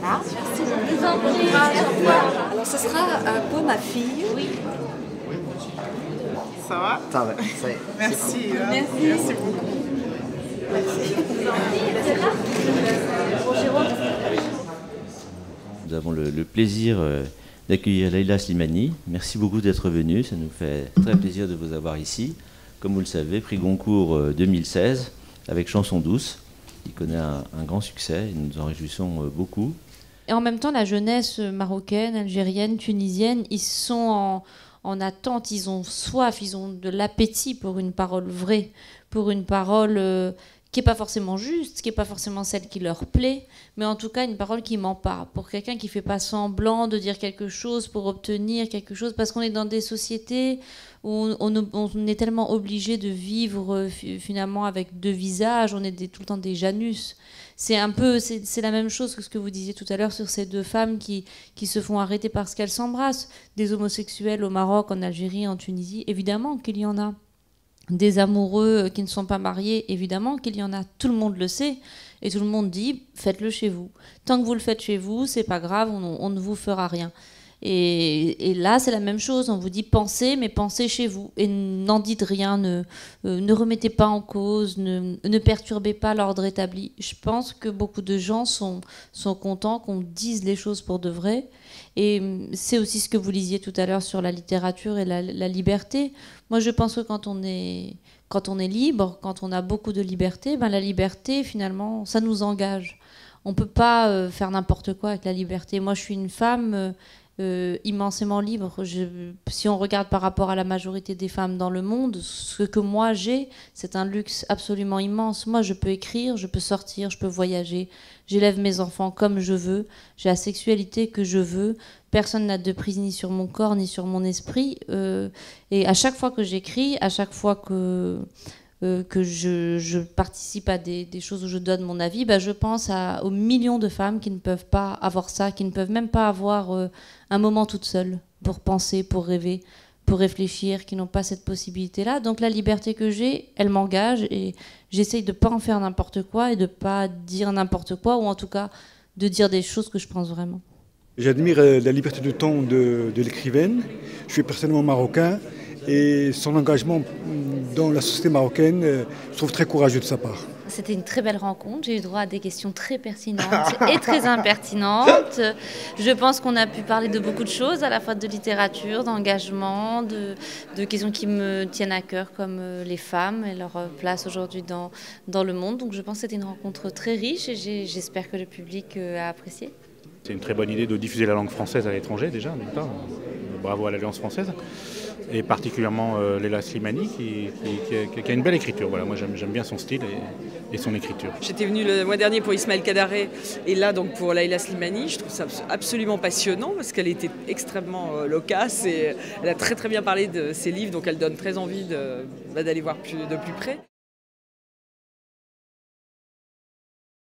Ah, je vous en prie. Alors, ce sera pour ma fille. Oui. Ça va? Ça va, ça y est. Merci. Merci. Merci beaucoup. Nous avons le plaisir d'accueillir Leïla Slimani. Merci beaucoup d'être venue. Ça nous fait très plaisir de vous avoir ici. Comme vous le savez, prix Goncourt 2016 avec Chanson douce, qui connaît un grand succès et nous nous en réjouissons beaucoup. Et en même temps, la jeunesse marocaine, algérienne, tunisienne, ils sont en attente, ils ont soif, ils ont de l'appétit pour une parole vraie, pour une parole qui n'est pas forcément juste, qui n'est pas forcément celle qui leur plaît, mais en tout cas une parole qui ment pas, pour quelqu'un qui ne fait pas semblant de dire quelque chose pour obtenir quelque chose, parce qu'on est dans des sociétés où on est tellement obligé de vivre finalement avec deux visages, on est tout le temps des Janus. C'est la même chose que ce que vous disiez tout à l'heure sur ces deux femmes qui se font arrêter parce qu'elles s'embrassent. Des homosexuels au Maroc, en Algérie, en Tunisie, évidemment qu'il y en a. Des amoureux qui ne sont pas mariés, évidemment qu'il y en a. Tout le monde le sait. Et tout le monde dit, faites-le chez vous. Tant que vous le faites chez vous, c'est pas grave, on ne vous fera rien. Et là, c'est la même chose. On vous dit pensez, mais pensez chez vous. Et n'en dites rien, ne remettez pas en cause, ne perturbez pas l'ordre établi. Je pense que beaucoup de gens sont contents qu'on dise les choses pour de vrai. Et c'est aussi ce que vous lisiez tout à l'heure sur la littérature et la liberté. Moi, je pense que quand on est libre, quand on a beaucoup de liberté, ben la liberté, finalement, ça nous engage. On ne peut pas faire n'importe quoi avec la liberté. Moi, je suis une femme immensément libre. Si on regarde par rapport à la majorité des femmes dans le monde, ce que moi j'ai, c'est un luxe absolument immense. Moi, je peux écrire, je peux sortir, je peux voyager. J'élève mes enfants comme je veux. J'ai la sexualité que je veux. Personne n'a de prise ni sur mon corps ni sur mon esprit. Et à chaque fois que j'écris, à chaque fois que je participe à des choses où je donne mon avis, bah, je pense aux millions de femmes qui ne peuvent pas avoir ça, qui ne peuvent même pas avoir un moment toute seule pour penser, pour rêver, pour réfléchir, qui n'ont pas cette possibilité-là. Donc la liberté que j'ai, elle m'engage et j'essaye de ne pas en faire n'importe quoi et de ne pas dire n'importe quoi, ou en tout cas de dire des choses que je pense vraiment. J'admire la liberté de ton de l'écrivaine. Je suis personnellement marocain. Et son engagement dans la société marocaine, je trouve très courageux de sa part. C'était une très belle rencontre. J'ai eu droit à des questions très pertinentes et très impertinentes. Je pense qu'on a pu parler de beaucoup de choses, à la fois de littérature, d'engagement, de questions qui me tiennent à cœur, comme les femmes et leur place aujourd'hui dans le monde. Donc je pense que c'était une rencontre très riche et j'espère que le public a apprécié. C'est une très bonne idée de diffuser la langue française à l'étranger déjà, d'une part. Bravo à l'Alliance française. Et particulièrement Leïla Slimani qui a une belle écriture. Voilà, moi j'aime bien son style et son écriture. J'étais venue le mois dernier pour Ismaël Kadaré et là donc pour Leïla Slimani. Je trouve ça absolument passionnant parce qu'elle était extrêmement loquace et elle a très très bien parlé de ses livres, donc elle donne très envie d'aller voir de plus près.